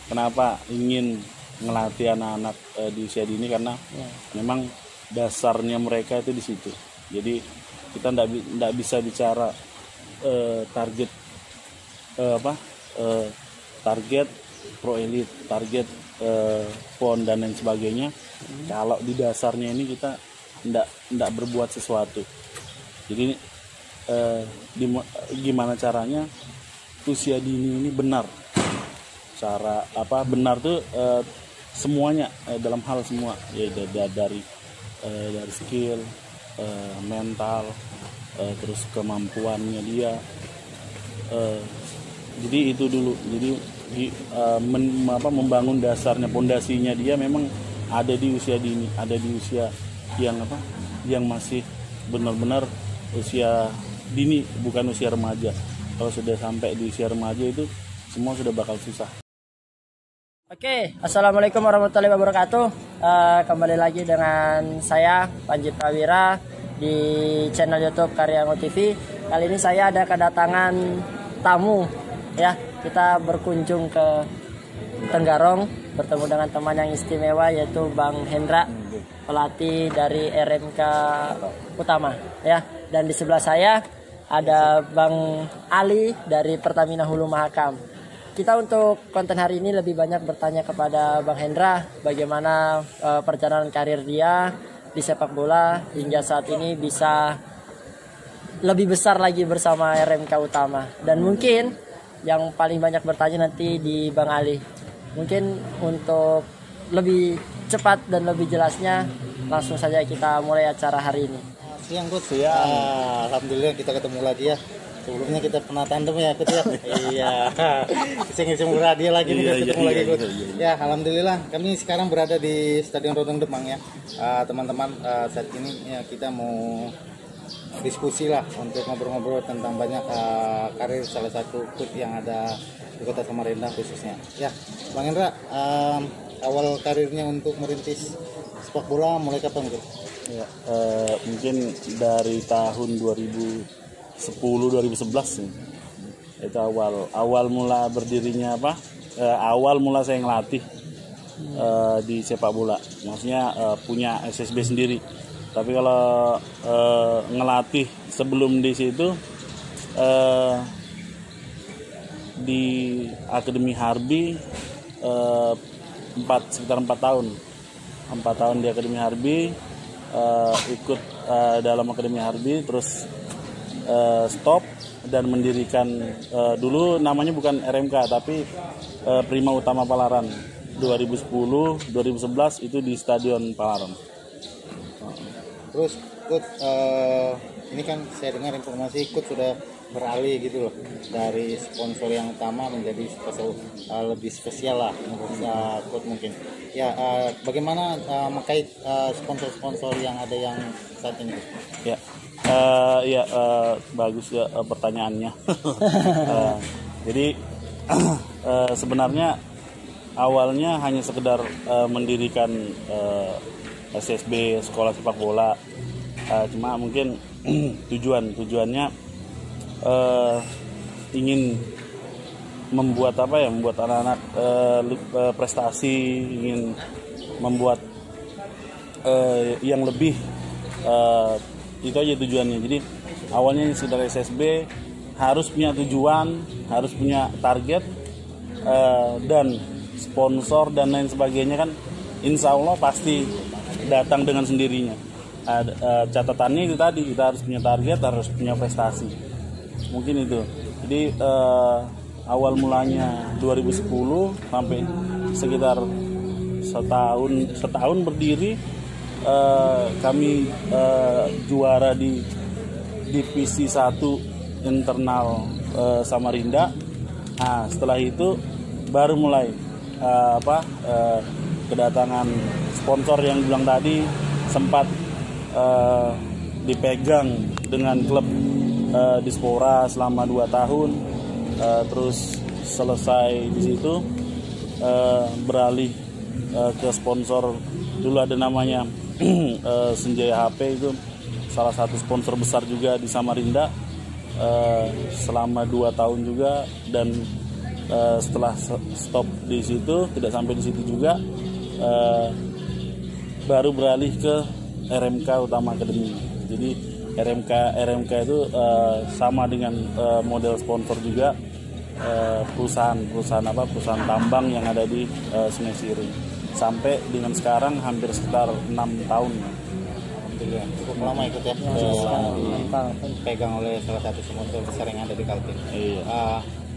Kenapa ingin ngelatih anak-anak di usia dini, karena memang dasarnya mereka itu di situ. Jadi kita nggak bisa bicara target target pro elite, target PON dan lain sebagainya. Kalau di dasarnya ini kita nggak berbuat sesuatu. Jadi gimana caranya usia dini ini benar? Cara benar tuh semuanya, dalam hal semua ya, dari skill, mental, terus kemampuannya dia. Jadi itu dulu. Jadi membangun dasarnya, pondasinya dia memang ada di usia dini, ada di usia yang masih benar-benar usia dini, bukan usia remaja. Kalau sudah sampai di usia remaja itu semua sudah bakal susah. Oke, assalamualaikum warahmatullahi wabarakatuh. Kembali lagi dengan saya Panji Prawira di channel YouTube Karyango TV. Kali ini saya ada kedatangan tamu, ya. Kita berkunjung ke Tenggarong, bertemu dengan teman yang istimewa yaitu Bang Hendra, pelatih dari RMK Utama, ya. Dan di sebelah saya ada Bang Ali dari Pertamina Hulu Mahakam. Kita untuk konten hari ini lebih banyak bertanya kepada Bang Hendra bagaimana perjalanan karir dia di sepak bola hingga saat ini bisa lebih besar lagi bersama RMK Utama. Dan mungkin yang paling banyak bertanya nanti di Bang Ali. Mungkin untuk lebih cepat dan lebih jelasnya, langsung saja kita mulai acara hari ini. Siang Coach, alhamdulillah kita ketemu lagi ya. Sebelumnya kita pernah tandem ya Coach ya. Iya. Iseng-iseng berhadiah lagi nih, ketemu lagi Coach. Ya, alhamdulillah kami sekarang berada di Stadion Rodong Demang ya. Teman-teman, saat ini ya kita mau diskusi lah untuk ngobrol-ngobrol tentang banyak karir salah satu klub yang ada di Kota Samarinda khususnya. Ya, Bang Hendra, awal karirnya untuk merintis sepak bola mulai kapan Coach? Ya, mungkin dari tahun 2010-2011 nih. Itu awal mula berdirinya awal mula saya ngelatih di sepak bola. Maksudnya punya SSB sendiri. Tapi kalau ngelatih sebelum di situ di Akademi Harbi sekitar 4 tahun. 4 tahun di Akademi Harbi, ikut dalam Akademi Harbi, terus stop dan mendirikan dulu namanya bukan RMK tapi Prima Utama Palaran. 2010-2011 itu di Stadion Palaran. Terus Coach, ini kan saya dengar informasi Coach sudah beralih gitu loh dari sponsor yang utama menjadi sponsor lebih spesial lah Coach mungkin. Ya, bagaimana mengkait sponsor-sponsor yang ada yang saat ini? Ya, bagus ya pertanyaannya. Jadi sebenarnya awalnya hanya sekedar mendirikan SSB, sekolah sepak bola. Cuma mungkin tujuannya ingin membuat membuat anak-anak prestasi, ingin membuat yang lebih, itu aja tujuannya. Jadi awalnya sekedar SSB, harus punya tujuan, harus punya target, dan sponsor dan lain sebagainya kan insya Allah pasti datang dengan sendirinya. Catatannya itu tadi, kita harus punya target, harus punya prestasi. Mungkin itu. Jadi awal mulanya 2010 sampai sekitar setahun berdiri, kami juara di divisi 1 internal Samarinda. Nah, setelah itu baru mulai kedatangan sponsor yang bilang tadi, sempat dipegang dengan klub Dispora selama 2 tahun, terus selesai di situ beralih ke sponsor. Dulu ada namanya Senjaya HP, itu salah satu sponsor besar juga di Samarinda selama 2 tahun juga, dan setelah stop di situ, tidak sampai di situ juga, baru beralih ke RMK Utama Academy. Jadi RMK itu sama dengan model sponsor juga, perusahaan tambang yang ada di Sungai Siri. Sampai dengan sekarang hampir sekitar 6 tahun. Alhamdulillah, cukup lama ikut ya. Pegang oleh salah satu sponsor besar yang ada di Kaltim. Iya.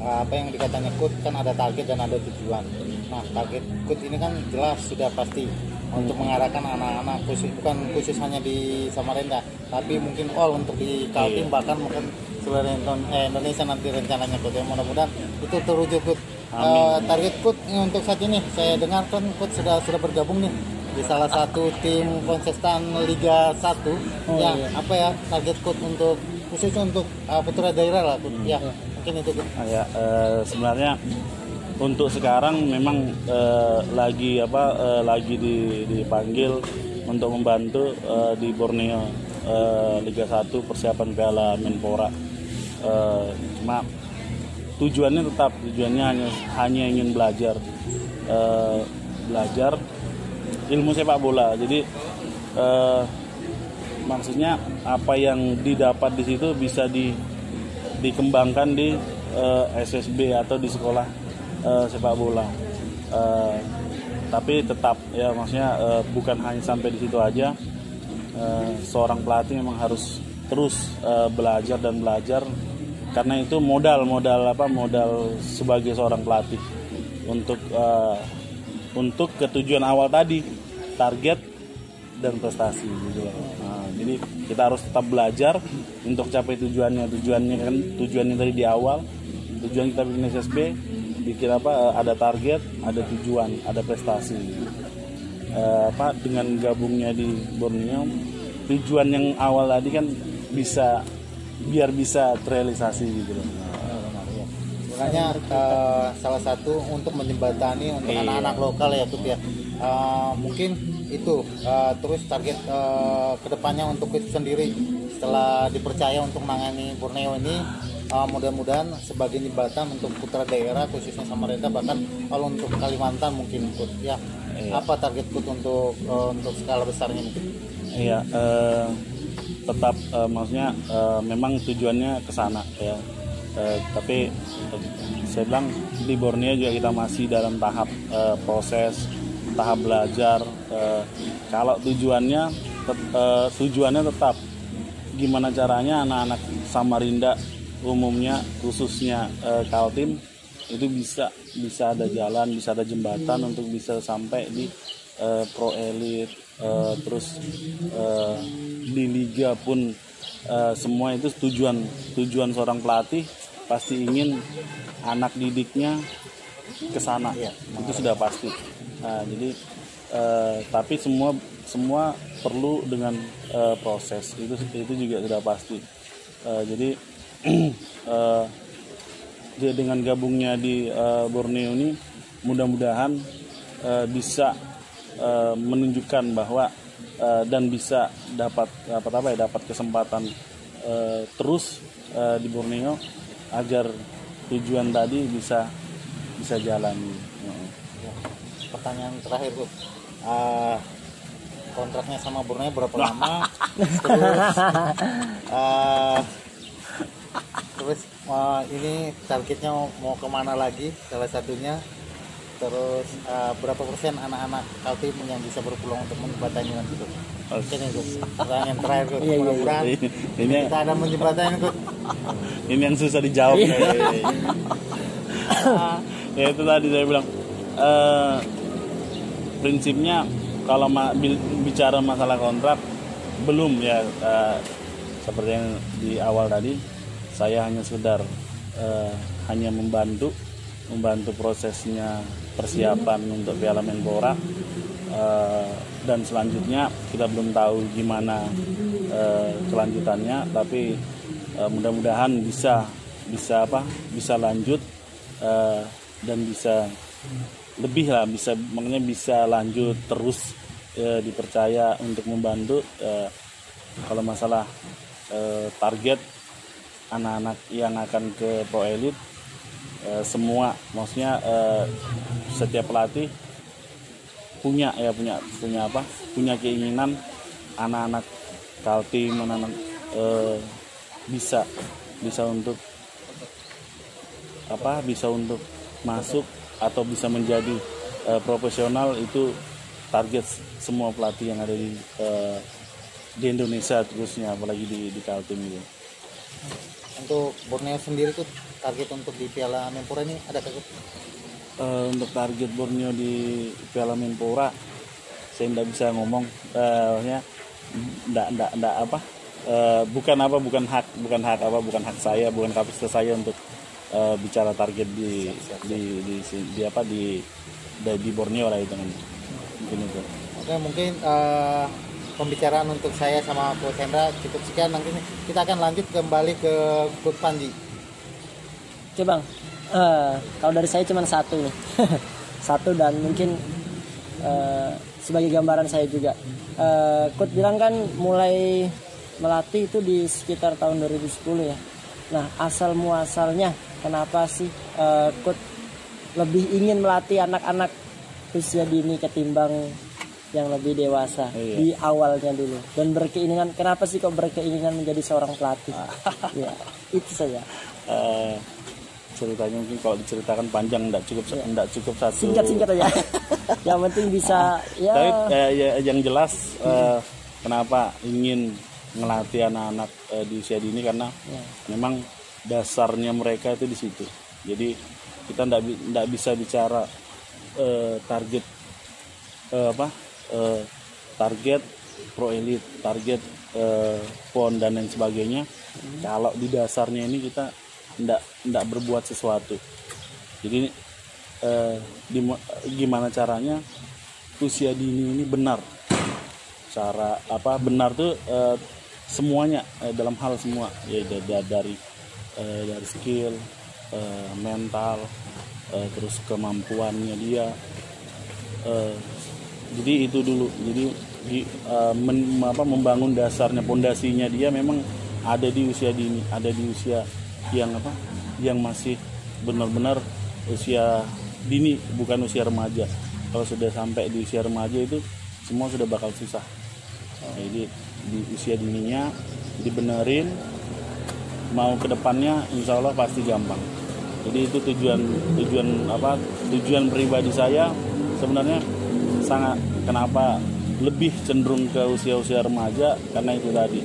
Apa yang dikatanya Kut, kan ada target dan ada tujuan. Nah, target Kut ini kan jelas sudah pasti untuk mengarahkan anak-anak bukan khusus hanya di Samarinda, tapi mungkin all untuk di Kaltim, bahkan mungkin seluruh Indonesia nanti rencananya Kut. Ya, mudah-mudahan itu terwujud Kut. Target Kut untuk saat ini saya dengar kan Kut sudah bergabung nih di salah satu tim konsisten Liga 1. Iya. Apa ya target Kut untuk khusus untuk putra daerah lah Kut. Ya, mungkin itu Kut. Sebenarnya untuk sekarang memang lagi dipanggil untuk membantu di Borneo Liga 1 persiapan Piala Menpora. Cuma tujuannya hanya ingin belajar ilmu sepak bola. Jadi maksudnya apa yang didapat di situ bisa dikembangkan di SSB atau di sekolah sepak bola. Tapi tetap ya maksudnya bukan hanya sampai di situ aja. Seorang pelatih memang harus terus belajar karena itu modal sebagai seorang pelatih untuk ketujuan awal tadi, target dan prestasi gitu loh. Nah, jadi kita harus tetap belajar untuk capai tujuannya tadi di awal. Tujuan kita bikin SSB, ada target, ada tujuan, ada prestasi. Dengan gabungnya di Borneo, tujuan yang awal tadi kan bisa terrealisasi gitu loh. Makanya salah satu untuk menjembatani untuk anak-anak lokal ya Kut ya. Mungkin itu terus target kedepannya untuk Kut sendiri setelah dipercaya untuk menangani Borneo ini, mudah-mudahan sebagai jembatan untuk putra daerah khususnya Samarinda, bahkan kalau untuk Kalimantan mungkin Kut ya. Apa target Kut untuk skala besarnya mungkin? Iya, tetap maksudnya memang tujuannya ke sana ya. Tapi saya bilang di Borneo juga kita masih dalam tahap proses, tahap belajar. Kalau tujuannya tetap gimana caranya anak-anak Samarinda umumnya, khususnya Kaltim itu bisa ada jalan, bisa ada jembatan untuk bisa sampai di pro elite, terus di liga pun. Semua itu tujuan seorang pelatih pasti ingin anak didiknya ke sana ya, itu sudah pasti. Nah, jadi tapi semua perlu dengan proses, itu juga sudah pasti. Jadi dengan gabungnya di Borneo ini mudah-mudahan bisa menunjukkan bahwa dan bisa dapat kesempatan terus di Borneo agar tujuan tadi bisa jalan. Pertanyaan terakhir Bu, kontraknya sama Borneo berapa lama? Terus ini targetnya mau kemana lagi salah satunya? Terus berapa persen anak-anak Kaltim yang bisa berpeluang untuk menjembatani nanti Kut? Mungkin itu pertanyaan terakhir Kut. Mudah-mudahan kita ada menjembatani Kut. Ini yang susah dijawab. Ya itu tadi saya bilang prinsipnya kalau bicara masalah kontrak belum ya, seperti yang di awal tadi saya hanya sekedar hanya membantu prosesnya persiapan untuk Piala Menpora, dan selanjutnya kita belum tahu gimana kelanjutannya, tapi mudah-mudahan bisa lanjut dan bisa lebih lah, makanya bisa lanjut terus, dipercaya untuk membantu. Kalau masalah target anak-anak yang akan ke Pro Elite semua, maksudnya setiap pelatih punya keinginan anak-anak Kaltim, anak-anak bisa untuk masuk atau bisa menjadi profesional. Itu target semua pelatih yang ada di Indonesia, khususnya apalagi di Kaltim itu. Untuk Borneo sendiri tuh target untuk di Piala Menpora ini ada kagak? Untuk target Borneo di Piala Menpora saya tidak bisa ngomong, bukan hak saya, bukan kapasitas saya untuk bicara target di Borneo lah itu kan. Mungkin itu. Oke, mungkin pembicaraan untuk saya sama Coach Hendra cukup sekian. Nanti kita akan lanjut kembali ke Coach Panji. Oke Bang, kalau dari saya cuma satu nih. Satu, dan mungkin sebagai gambaran saya juga. Coach bilang kan mulai melatih itu di sekitar tahun 2010 ya. Nah, asal muasalnya kenapa sih Coach lebih ingin melatih anak-anak usia dini ketimbang yang lebih dewasa di awalnya dulu, dan berkeinginan, kenapa sih kok berkeinginan menjadi seorang pelatih? Ya, itu saja. Ceritanya mungkin kalau diceritakan panjang, enggak cukup satu. Singkat aja. Yang penting bisa Tapi yang jelas kenapa ingin melatih anak-anak di usia dini, karena memang dasarnya mereka itu di situ. Jadi kita enggak bisa bicara target target pro elite, target PON dan lain sebagainya. Kalau di dasarnya ini kita ndak berbuat sesuatu. Jadi gimana caranya usia dini ini benar? Cara benar tuh semuanya, dalam hal semua ya, dari skill, mental, terus kemampuannya dia. Jadi itu dulu. Jadi membangun dasarnya, pondasinya dia memang ada di usia dini, ada di usia yang masih benar-benar usia dini, bukan usia remaja. Kalau sudah sampai di usia remaja itu semua sudah bakal susah. Jadi di usia dininya dibenerin, mau ke depannya insya Allah pasti gampang. Jadi itu tujuan pribadi saya sebenarnya. Sangat, kenapa lebih cenderung ke usia-usia remaja, karena itu tadi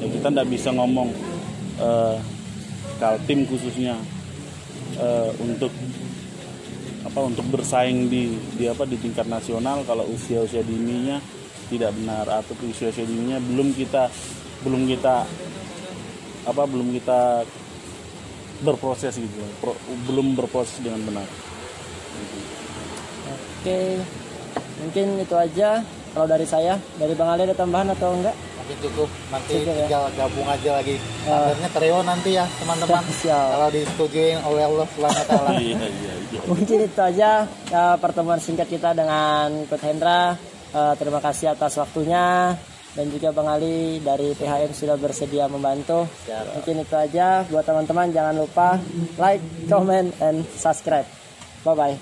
ya, kita tidak bisa ngomong Kaltim khususnya untuk bersaing di tingkat nasional kalau usia dininya tidak benar, atau usia dininya belum kita berproses gitu, belum berproses dengan benar. Oke, mungkin itu aja kalau dari saya. Dari Bang Ali ada tambahan atau enggak? Mungkin cukup, nanti tinggal gabung aja lagi. Akhirnya Trio nanti ya teman-teman. Kalau disetujuin oleh Allah SWT. Mungkin itu aja pertemuan singkat kita dengan Coach Hendra. Terima kasih atas waktunya, dan juga Bang Ali dari PHM sudah bersedia membantu. Mungkin itu aja buat teman-teman. Jangan lupa like, comment, and subscribe. Bye bye.